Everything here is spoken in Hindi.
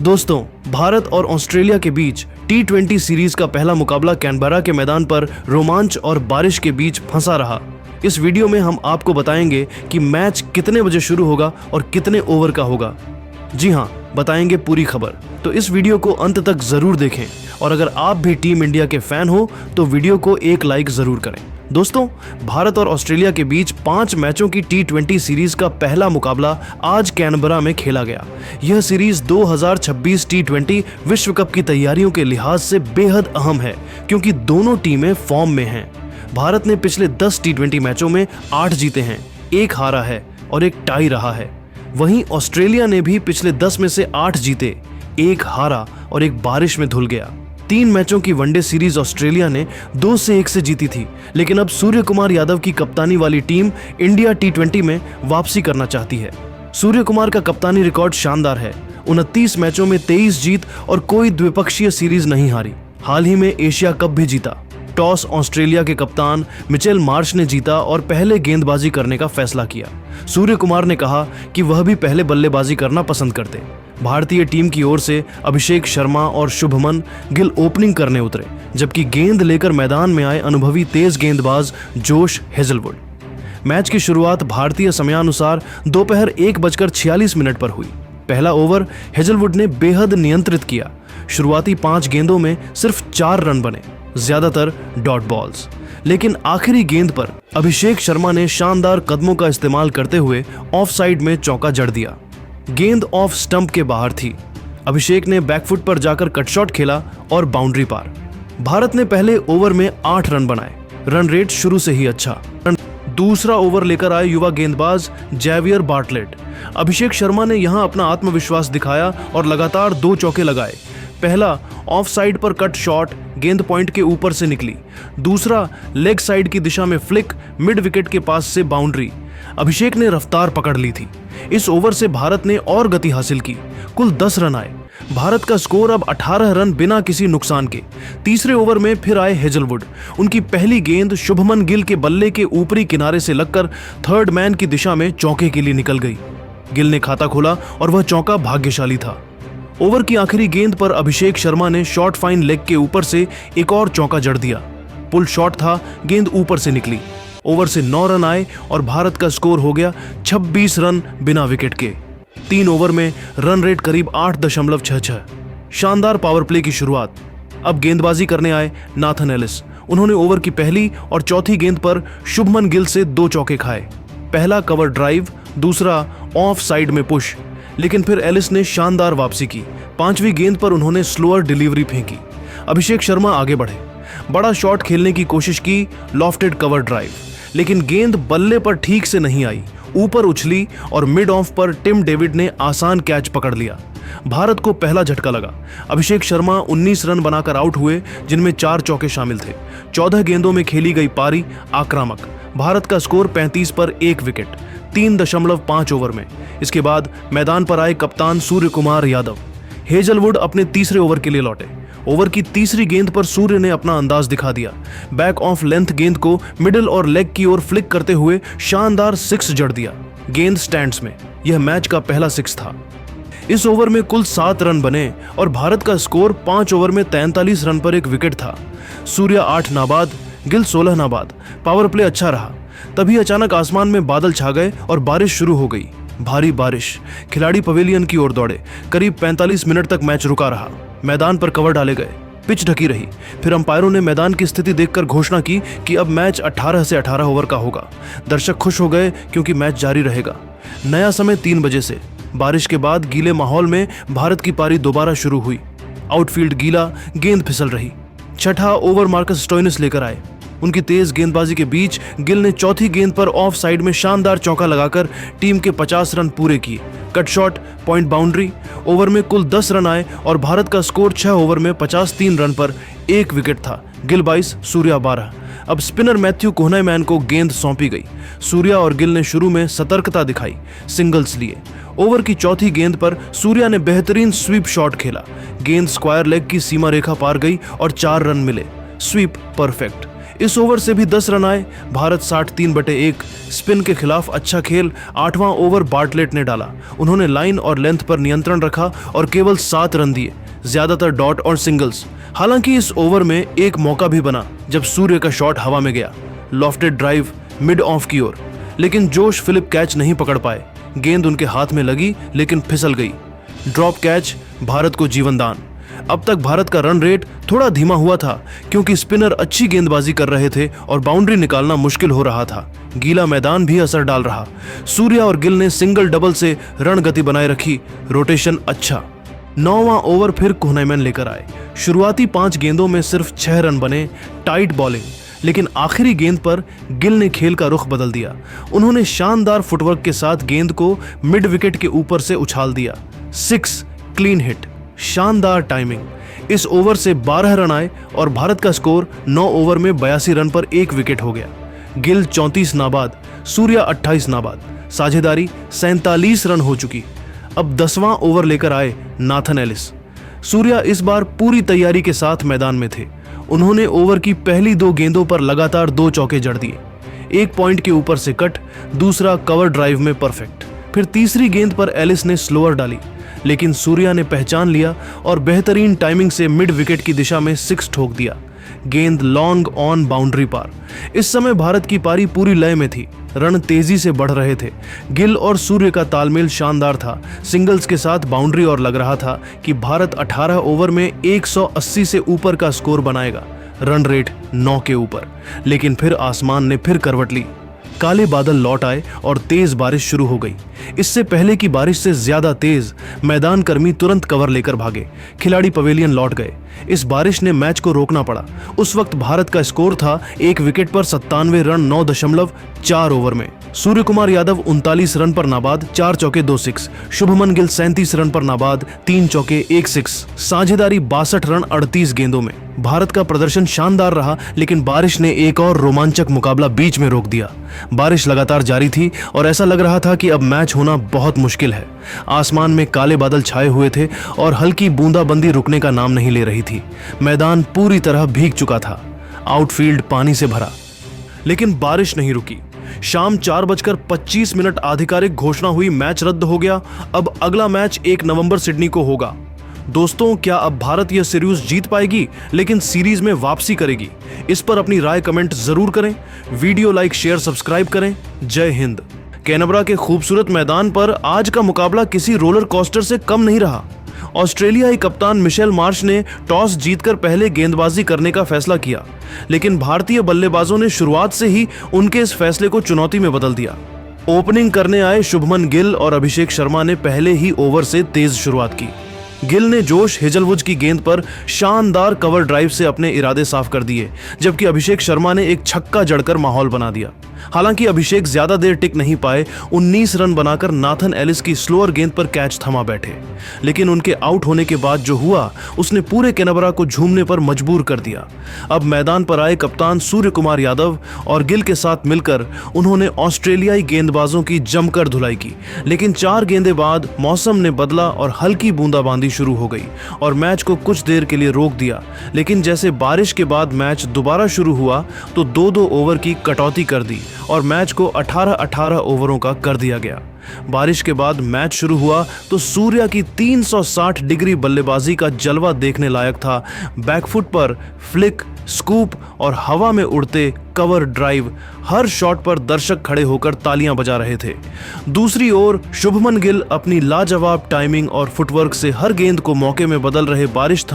दोस्तों, भारत और ऑस्ट्रेलिया के बीच T20 सीरीज का पहला मुकाबला कैनबरा के मैदान पर रोमांच और बारिश के बीच फंसा रहा। इस वीडियो में हम आपको बताएंगे कि मैच कितने बजे शुरू होगा और कितने ओवर का होगा। जी हाँ, बताएंगे पूरी खबर। तो इस वीडियो को अंत तक जरूर देखें और अगर आप भी टीम इंडिया के फैन हो तो वीडियो को एक लाइक जरूर करें। दोस्तों, भारत और ऑस्ट्रेलिया के बीच 5 मैचों की T20 सीरीज का पहला मुकाबला आज कैनबरा में खेला गया। यह सीरीज 2026 T20 विश्व कप की तैयारियों के लिहाज से बेहद अहम है क्योंकि दोनों टीमें फॉर्म में हैं। भारत ने पिछले 10 T20 मैचों में 8 जीते हैं, 1 हारा है और 1 टाई रहा है। वहीं ऑस्ट्रेलिया ने भी पिछले 10 में से 8 जीते, 1 हारा और 1 बारिश में धुल गया। 3 मैचों की वनडे सीरीज ऑस्ट्रेलिया ने 2-1 से जीती थी, लेकिन अब सूर्य कुमार यादव की कप्तानी वाली टीम इंडिया T20 में वापसी करना चाहती है। सूर्य कुमार का कप्तानी रिकॉर्ड शानदार है, 29 मैचों में 23 जीत और कोई द्विपक्षीय सीरीज नहीं हारी। हाल ही में एशिया कप भी जीता। टॉस ऑस्ट्रेलिया के कप्तान मिचेल मार्श ने जीता और पहले गेंदबाजी करने का फैसला किया। सूर्य कुमार ने कहा कि वह भी पहले बल्लेबाजी करना पसंद करते। भारतीय टीम की ओर से अभिषेक शर्मा और शुभमन गिल ओपनिंग करने उतरे, जबकि गेंद लेकर मैदान में आए अनुभवी तेज गेंदबाज जोश हेजलवुड। मैच की शुरुआत भारतीय समयानुसार दोपहर 1:46 पर हुई। पहला ओवर हेजलवुड ने बेहद नियंत्रित किया। शुरुआती 5 गेंदों में सिर्फ 4 रन बने, ज्यादातर डॉट बॉल्स। लेकिन आखिरी गेंद पर अभिषेक शर्मा ने शानदार कदमों का इस्तेमाल करते हुए ऑफ साइड में चौका जड़ दिया। गेंद ऑफ स्टंप के बाहर थी। अभिषेक ने बैकफुट पर जाकर कट शॉट खेला और बाउंड्री पार। भारत ने पहले ओवर में 8 रन बनाए। रन रेट शुरू से ही अच्छा। दूसरा ओवर लेकर आए युवा गेंदबाज जेवियर बार्टलेट। अभिषेक शर्मा ने यहां अपना आत्मविश्वास दिखाया और लगातार 2 चौके लगाए। पहला ऑफ साइड पर कट शॉट गेंद पॉइंट के ऊपर से निकली। दूसरा लेग साइड की दिशा में फ्लिक मिड विकेट के पास से बाउंड्री। अभिषेक ने रफ्तार पकड़ ली थी। इस ओवर से भारत ने और गति हासिल की। कुल 10 रन आए। भारत का स्कोर अब 18 रन बिना किसी नुकसान के। तीसरे ओवर में फिर आए हेजलवुड। उनकी पहली गेंद शुभमन गिल के बल्ले के ऊपरी किनारे से लगकर थर्ड मैन की दिशा में चौके के लिए निकल गई। गिल ने खाता खोला और वह चौका भाग्यशाली था। ओवर की आखिरी गेंद पर अभिषेक शर्मा ने शॉर्ट फाइन लेग के ऊपर से एक और चौका जड़ दिया। पुल शॉट था, गेंद ऊपर से निकली। ओवर से 9 रन आए और भारत का स्कोर हो गया 26 रन बिना विकेट के। 3 ओवर में रन रेट करीब 8.66। शानदार पावर प्ले की शुरुआत। अब गेंदबाजी करने आए नाथन एलिस। उन्होंने ओवर की पहली और चौथी गेंद पर शुभमन गिल से 2 चौके खाए। पहला कवर ड्राइव, दूसरा ऑफ साइड में पुश। लेकिन फिर एलिस ने शानदार वापसी की। 5वीं गेंद पर उन्होंने स्लोअर डिलीवरी फेंकी। अभिषेक शर्मा आगे बढ़े, बड़ा शॉट खेलने की कोशिश की, लॉफ्टेड कवर ड्राइव, लेकिन गेंद बल्ले पर ठीक से नहीं आई, ऊपर उछली और मिड ऑफ पर टिम डेविड ने आसान कैच पकड़ लिया। भारत को पहला झटका लगा। अभिषेक शर्मा 19 रन बनाकर आउट हुए, जिनमें 4 चौके शामिल थे। 14 गेंदों में खेली गई पारी आक्रामक। भारत का स्कोर 35 पर 1 विकेट, 3.5 ओवर में। इसके बाद मैदान पर आए कप्तान सूर्य कुमार यादव। हेजलवुड अपने तीसरे ओवर के लिए लौटे। ओवर की तीसरी गेंद पर सूर्य ने अपना अंदाज दिखा दिया। बैक ऑफ लेंथ गेंद को मिडिल और लेग की ओर फ्लिक करते हुए शानदार 6 जड़ दिया। गेंद स्टैंड्स में। यह मैच का पहला 6 था। इस ओवर में कुल 7 रन बने और भारत का स्कोर 5 ओवर में 43 रन पर 1 विकेट था। सूर्य 8 नाबाद, गिल 16 नाबाद। पावर प्ले अच्छा रहा। तभी अचानक आसमान में बादल छा गए और बारिश शुरू हो गई। भारी बारिश। खिलाड़ी पवेलियन की ओर दौड़े। करीब 45 मिनट तक मैच रुका रहा। मैदान पर कवर डाले गए। पिच ढकी रही। फिर अंपायरों ने मैदान की स्थिति देखकर घोषणा की कि अब मैच 18 से 18 ओवर का होगा। दर्शक खुश हो गए क्योंकि मैच जारी रहेगा। नया समय 3 बजे से। बारिश के बाद गीले माहौल में भारत की पारी दोबारा शुरू हुई। आउटफील्ड गीला, गेंद फिसल रही। छठा ओवर मार्कस स्टोइनिस लेकर आए। उनकी तेज गेंदबाजी के बीच गिल ने चौथी गेंद पर ऑफ साइड में शानदार चौका लगाकर टीम के 50 रन पूरे किए। Cut shot, point boundary. Over में कुल 10 रन आए और भारत का स्कोर 6 ओवर में 53 रन पर 1 विकेट था। गिल 22, सूर्या 12। अब स्पिनर मैथ्यू कोहनाईमैन को गेंद सौंपी गई। सूर्या और गिल ने शुरू में सतर्कता दिखाई, सिंगल्स लिए। ओवर की चौथी गेंद पर सूर्या ने बेहतरीन स्वीप शॉट खेला। गेंद स्क्वायर लेग की सीमा रेखा पार गई और 4 रन मिले। SVEEP perfect. इस ओवर से भी 10 रन आए। भारत 63/1 स्पिन के खिलाफ अच्छा खेल। 8वां ओवर बार्टलेट ने डाला। उन्होंने लाइन और लेंथ पर नियंत्रण रखा और केवल 7 रन दिए, ज्यादातर डॉट और सिंगल्स। हालांकि इस ओवर में एक मौका भी बना जब सूर्य का शॉट हवा में गया, लॉफ्टेड ड्राइव मिड ऑफ की ओर, लेकिन जोश फिलिप कैच नहीं पकड़ पाए। गेंद उनके हाथ में लगी लेकिन फिसल गई। ड्रॉप कैच, भारत को जीवनदान। अब तक भारत का रन रेट थोड़ा धीमा हुआ था क्योंकि स्पिनर अच्छी गेंदबाजी कर रहे थे और बाउंड्री निकालना मुश्किल हो रहा था। गीला मैदान भी असर डाल रहा। सूर्या और गिल ने सिंगल डबल से रन गति बनाए रखी। रोटेशन अच्छा। 9वां ओवर फिर कोहनेमैन लेकर आए। शुरुआती 5 गेंदों में सिर्फ 6 रन बने। टाइट बॉलिंग, लेकिन आखिरी गेंद पर गिल ने खेल का रुख बदल दिया। उन्होंने शानदार फुटवर्क के साथ गेंद को मिड विकेट के ऊपर से उछाल दिया। 6 क्लीन हिट, शानदार टाइमिंग। इस ओवर से 12 रन आए और भारत का स्कोर 9 ओवर में 82 रन पर 1 विकेट हो गया। गिल 34 नाबाद, सूर्या 28 नाबाद। साझेदारी 47 रन हो चुकी। अब 10वां ओवर लेकर आए नाथन एलिस। सूर्या इस बार पूरी तैयारी के साथ मैदान में थे। उन्होंने ओवर की पहली 2 गेंदों पर लगातार 2 चौके जड़ दिए। 1 पॉइंट के ऊपर से कट, दूसरा कवर ड्राइव में परफेक्ट। फिर तीसरी गेंद पर एलिस ने स्लोअर डाली, लेकिन सूर्या ने पहचान लिया और बेहतरीन टाइमिंग से मिड विकेट की दिशा में 6 ठोक दिया। गेंद लॉन्ग ऑन बाउंड्री पार। इस समय भारत की पारी पूरी लय में थी। रन तेजी से बढ़ रहे थे। गिल और सूर्य का तालमेल शानदार था। सिंगल्स के साथ बाउंड्री और लग रहा था कि भारत 18 ओवर में 180 से ऊपर का स्कोर बनाएगा। रन रेट 9 के ऊपर। लेकिन फिर आसमान ने फिर करवट ली। काले बादल लौट आए और तेज बारिश शुरू हो गई। इससे पहले की बारिश से ज्यादा तेज मैदान कर्मी तुरंत कवर लेकर भागे। खिलाड़ी पवेलियन लौट गए। इस बारिश ने मैच को रोकना पड़ा। उस वक्त भारत का स्कोर था 1 विकेट पर 97 रन 9.4 ओवर में। सूर्य कुमार यादव 39 रन पर नाबाद, 4 चौके 2 6। शुभमन गिल 37 रन पर नाबाद, 3 चौके 1 6। साझेदारी 62 रन 38 गेंदों में। भारत का प्रदर्शन शानदार रहा, लेकिन बारिश ने एक और रोमांचक मुकाबला बीच में रोक दिया। बारिश लगातार जारी थी और ऐसा लग रहा था कि अब मैच होना बहुत मुश्किल है। आसमान में काले बादल छाए हुए थे और हल्की बूंदाबंदी रुकने का नाम नहीं ले रही थी। मैदान पूरी तरह भीग चुका था। आउटफील्ड पानी से भरा, लेकिन बारिश नहीं रुकी। शाम 4:25 आधिकारिक घोषणा हुई, मैच रद्द हो गया। अब अगला मैच 1 नवंबर सिडनी को होगा। दोस्तों, क्या अब भारत यह सीरीज जीत पाएगी, लेकिन सीरीज में वापसी करेगी? इस पर अपनी राय कमेंट जरूर करें। वीडियो लाइक, शेयर, सब्सक्राइब करें। जय हिंद। कैनबरा के खूबसूरत मैदान पर आज का मुकाबला किसी रोलर कोस्टर से कम नहीं रहा। ऑस्ट्रेलियाई कप्तान मिशेल मार्श ने टॉस जीतकर पहले गेंदबाजी करने का फैसला किया, लेकिन भारतीय बल्लेबाजों ने शुरुआत से ही उनके इस फैसले को चुनौती में बदल दिया। ओपनिंग करने आए शुभमन गिल और अभिषेक शर्मा ने पहले ही ओवर से तेज शुरुआत की। गिल ने जोश हेजलवुड की गेंद पर शानदार कवर ड्राइव से अपने इरादे साफ कर दिए, जबकि अभिषेक शर्मा ने एक छक्का जड़कर माहौल बना दिया। हालांकि अभिषेक ज्यादा देर टिक नहीं पाए। 19 रन बनाकर नाथन एलिस की स्लोअर गेंद पर कैच थमा बैठे, लेकिन उनके आउट होने के बाद जो हुआ उसने पूरे कैनबरा को झूमने पर मजबूर कर दिया। अब मैदान पर आए कप्तान सूर्य कुमार यादव और गिल के साथ मिलकर उन्होंने ऑस्ट्रेलियाई गेंदबाजों की जमकर धुलाई की, लेकिन 4 गेंदे बाद मौसम ने बदला और हल्की बूंदाबांदी शुरू हो गई और मैच को कुछ देर के लिए रोक दिया। लेकिन जैसे बारिश के बाद मैच दोबारा शुरू हुआ तो 2-2 ओवर की कटौती कर दी और मैच को 18-18 ओवरों का कर दिया गया। बारिश के बाद मैच शुरू हुआ तो सूर्या की 360 डिग्री बल्लेबाजी का जलवा देखने लायक था। बैकफुट पर फ्लिक, स्कूप और हवा में उड़ते कवर ड्राइव, हर शॉट पर दर्शक खड़े होकर तालियां बजा रहे थे। दूसरी ओर शुभमन गिल अपनी लाजवाब टाइमिंग और फुटवर्क से हर गेंद को मौके में बदल रहे। बारिश